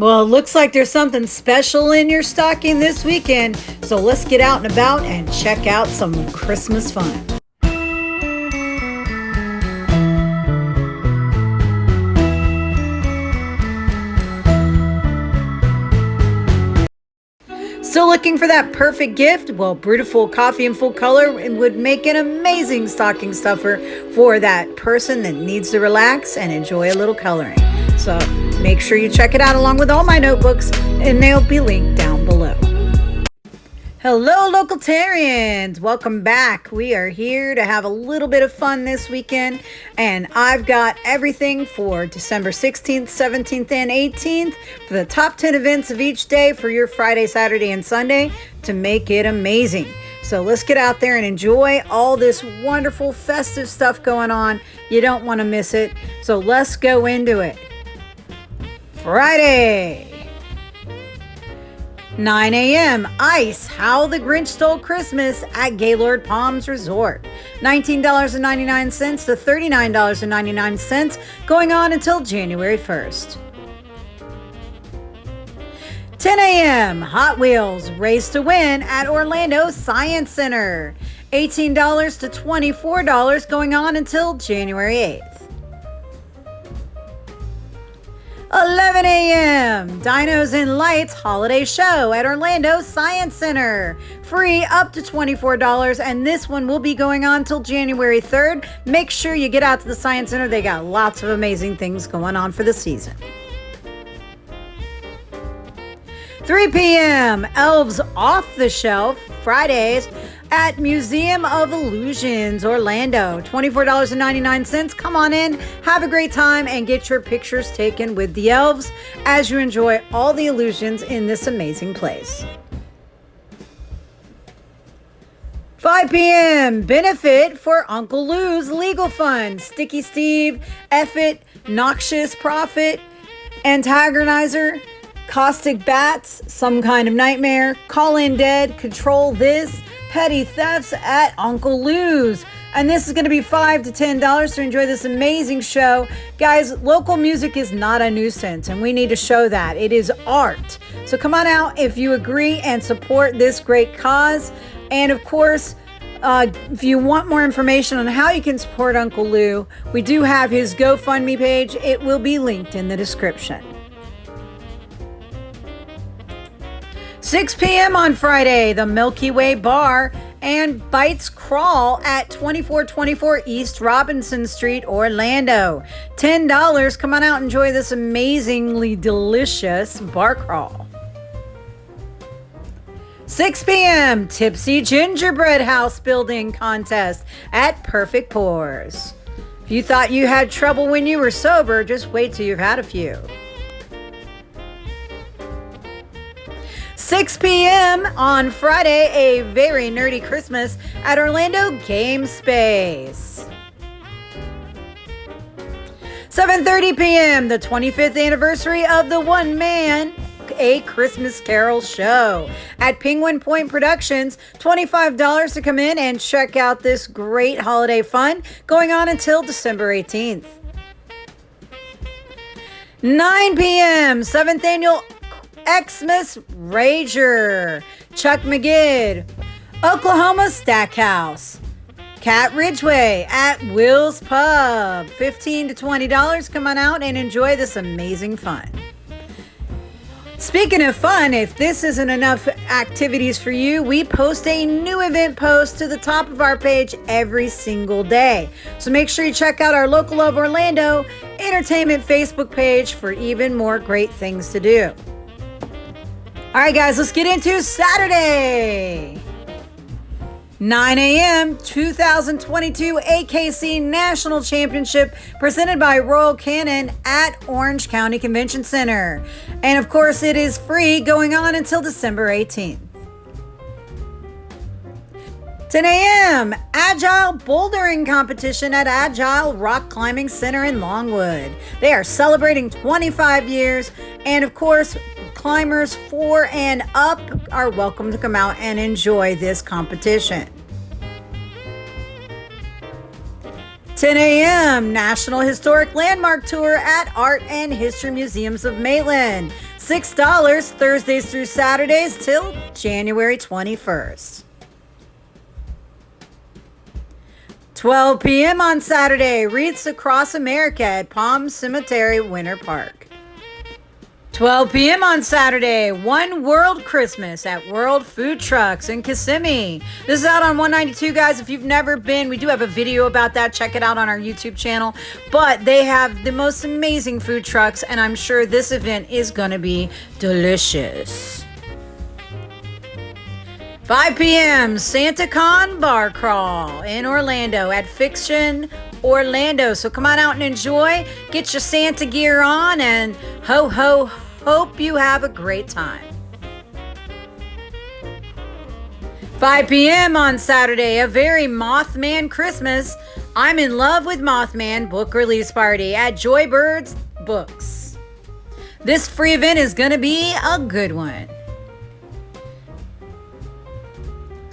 Well, it looks like there's something special in your stocking this weekend, so let's get out and about and check out some Christmas fun. Still looking for that perfect gift? Well, Brewtiful Coffee in full color would make an amazing stocking stuffer for that person that needs to relax and enjoy a little coloring. So make sure you check it out along with all my notebooks, and they'll be linked down below. Hello, Localtarians! Welcome back. We are here to have a little bit of fun this weekend, and I've got everything for December 16th, 17th, and 18th for the top 10 events of each day for your Friday, Saturday, and Sunday to make it amazing. So let's get out there and enjoy all this wonderful festive stuff going on. You don't want to miss it. So let's go into it. Friday. 9 a.m. Ice, How the Grinch Stole Christmas at Gaylord Palms Resort. $19.99 to $39.99, going on until January 1st. 10 a.m. Hot Wheels, Race to Win at Orlando Science Center. $18 to $24, going on until January 8th. 11 a.m. Dinos and Lights Holiday Show at Orlando Science Center. Free up to $24, and this one will be going on till January 3rd. Make sure you get out to the Science Center. They got lots of amazing things going on for the season. 3 p.m. Elves Off the Shelf Fridays at Museum of Illusions, Orlando. $24.99. Come on in, have a great time, and get your pictures taken with the elves as you enjoy all the illusions in this amazing place. 5 p.m. Benefit for Uncle Lou's Legal Fund. Sticky Steve, Effet, Noxious Prophet, Antagonizer, Caustic Bats, Some Kind of Nightmare, Call In Dead, Control This, Petty Thefts at Uncle Lou's. And this is going to be $5 to $10 to enjoy this amazing show. Guys, local music is not a nuisance, and we need to show that. It is art. So come on out if you agree and support this great cause. And of course, if you want more information on how you can support Uncle Lou, we do have his GoFundMe page. It will be linked in the description. 6 p.m. on Friday, the Milky Way Bar and Bites Crawl at 2424 East Robinson Street, Orlando. $10. Come on out and enjoy this amazingly delicious bar crawl. 6 p.m. Tipsy Gingerbread House Building Contest at Perfect Pours. If you thought you had trouble when you were sober, just wait till you've had a few. 6 p.m. on Friday, a very nerdy Christmas at Orlando Game Space. 7:30 p.m. the 25th anniversary of the One Man A Christmas Carol show at Penguin Point Productions. $25 to come in and check out this great holiday fun going on until December 18th. 9 p.m. 7th annual Xmas Rager, Chuck McGid, Oklahoma Stackhouse, Cat Ridgeway at Will's Pub. $15 to $20. Come on out and enjoy this amazing fun. Speaking of fun, if this isn't enough activities for you, we post a new event post to the top of our page every single day. So make sure you check out our Local Love Orlando Entertainment Facebook page for even more great things to do. All right, guys, let's get into Saturday. 9 a.m. 2022 AKC National Championship presented by Royal Canin at Orange County Convention Center. And of course, it is free going on until December 18th. 10 a.m. Agile Bouldering Competition at Agile Rock Climbing Center in Longwood. They are celebrating 25 years, and of course, climbers 4 and up are welcome to come out and enjoy this competition. 10 a.m. National Historic Landmark Tour at Art and History Museums of Maitland. $6 Thursdays through Saturdays till January 21st. 12 p.m. on Saturday, Wreaths Across America at Palm Cemetery Winter Park. 12 p.m. on Saturday, One World Christmas at World Food Trucks in Kissimmee. This is out on 192, guys. If you've never been, we do have a video about that. Check it out on our YouTube channel. But they have the most amazing food trucks, and I'm sure this event is going to be delicious. 5 p.m. SantaCon Bar Crawl in Orlando at Fiction Orlando. So come on out and enjoy. Get your Santa gear on and hope you have a great time. 5 p.m. on Saturday, a very Mothman Christmas. I'm in Love with Mothman book release party at Joybirds Books. This free event is going to be a good one.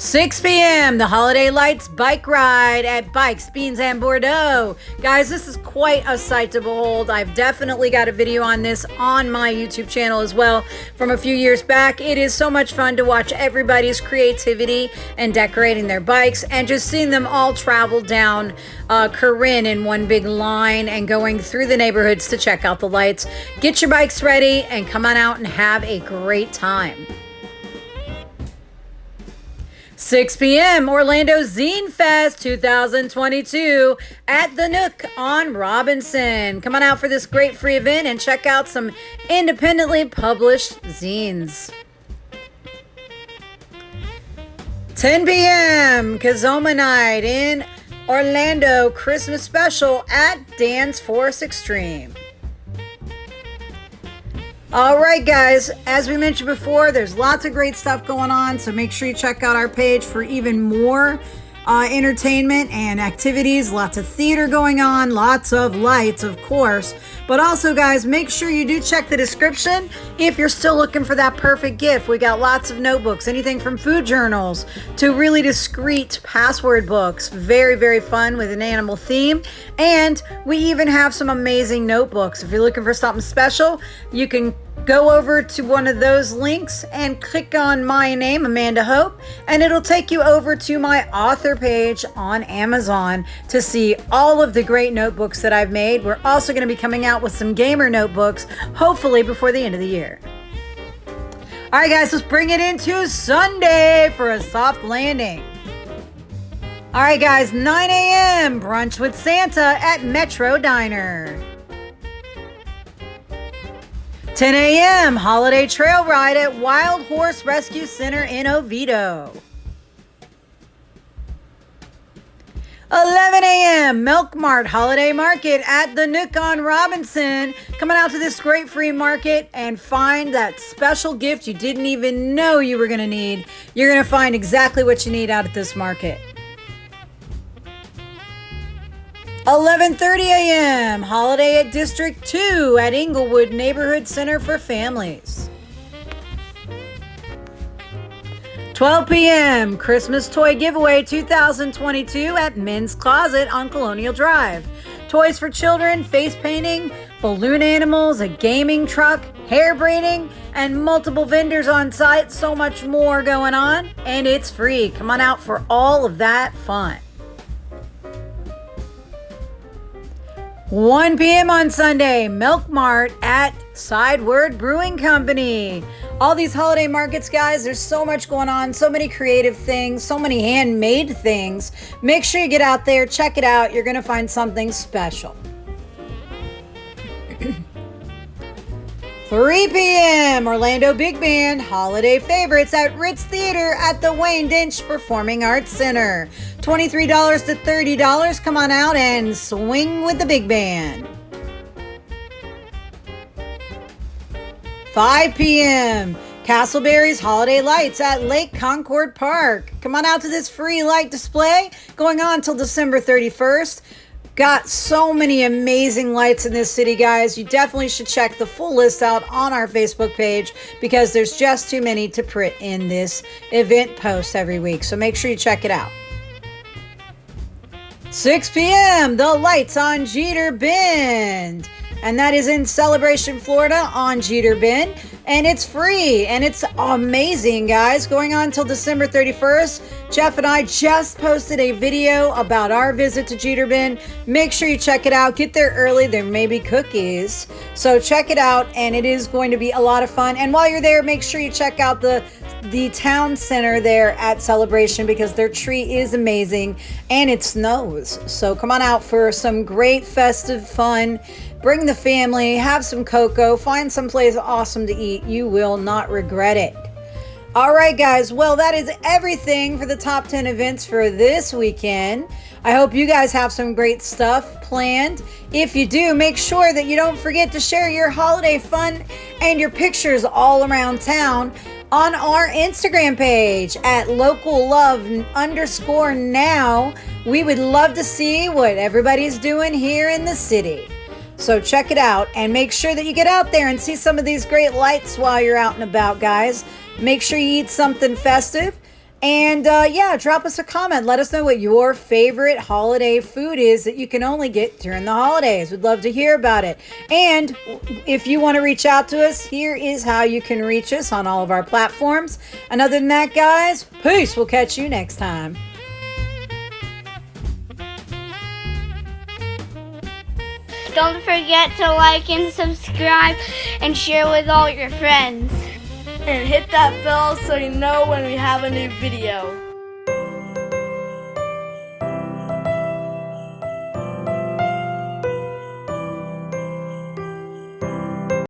6 p.m. the Holiday Lights bike ride at Bikes, Beans, and Bordeaux. Guys, this is quite a sight to behold. I've definitely got a video on this on my YouTube channel as well from a few years back. It is so much fun to watch everybody's creativity and decorating their bikes and just seeing them all travel down Corinne in one big line and going through the neighborhoods to check out the lights. Get your bikes ready and come on out and have a great time. 6 p.m. Orlando Zine Fest 2022 at the Nook on Robinson. Come on out for this great free event and check out some independently published zines. 10 p.m. Kazoma Night in Orlando Christmas Special at Dance Force Extreme. All right, guys, as we mentioned before, there's lots of great stuff going on, so make sure you check out our page for even more entertainment and activities. Lots of theater going on, lots of lights, of course. But also, guys, make sure you do check the description if you're still looking for that perfect gift. We got lots of notebooks, anything from food journals to really discreet password books. Very, very fun with an animal theme. And we even have some amazing notebooks. If you're looking for something special, you can go over to one of those links and click on my name, Amanda Hope, and it'll take you over to my author page on Amazon to see all of the great notebooks that I've made. We're also going to be coming out with some gamer notebooks, hopefully before the end of the year. All right, guys, let's bring it into Sunday for a soft landing. All right, guys, 9 a.m. brunch with Santa at Metro Diner. 10 a.m. holiday trail ride at Wild Horse Rescue Center in Oviedo. 11 a.m. Milk Mart Holiday Market at the Nook on Robinson. Coming out to this great free market and find that special gift you didn't even know you were going to need. You're going to find exactly what you need out at this market. 11:30 a.m. Holiday at District 2 at Inglewood Neighborhood Center for Families. 12 p.m. Christmas Toy Giveaway 2022 at Men's Closet on Colonial Drive. Toys for children, face painting, balloon animals, a gaming truck, hair braiding, and multiple vendors on site. So much more going on, and it's free. Come on out for all of that fun. 1 p.m. on Sunday, Milk Mart at Sideward Brewing Company. All these holiday markets, guys, there's so much going on, so many creative things, so many handmade things. Make sure you get out there, check it out. You're going to find something special. 3 p.m. Orlando Big Band Holiday Favorites at Ritz Theater at the Wayne Dench Performing Arts Center. $23 to $30. Come on out and swing with the big band. 5 p.m. Castleberry's Holiday Lights at Lake Concord Park. Come on out to this free light display going on until December 31st. Got so many amazing lights in this city, guys. You definitely should check the full list out on our Facebook page because there's just too many to print in this event post every week. So make sure you check it out. 6 p.m. The Lights on Jeter Bend and that is in Celebration, Florida on Jeter Bend. And it's free, and it's amazing, guys. Going on until December 31st. Jeff and I just posted a video about our visit to Jeter Bend. Make sure you check it out. Get there early. There may be cookies. So check it out, and it is going to be a lot of fun. And while you're there, make sure you check out the town center there at Celebration, because their tree is amazing and it snows. So come on out for some great festive fun. Bring the family, have some cocoa, find some place awesome to eat. You will not regret it. All right, guys. Well, that is everything for the top 10 events for this weekend. I hope you guys have some great stuff planned. If you do, make sure that you don't forget to share your holiday fun and your pictures all around town on our Instagram page at locallove_now. We would love to see what everybody's doing here in the city. So check it out, and make sure that you get out there and see some of these great lights while you're out and about, guys. Make sure you eat something festive. And yeah, drop us a comment. Let us know what your favorite holiday food is that you can only get during the holidays. We'd love to hear about it. And if you want to reach out to us, here is how you can reach us on all of our platforms. And other than that, guys, peace. We'll catch you next time. Don't forget to like and subscribe and share with all your friends. And hit that bell so you know when we have a new video.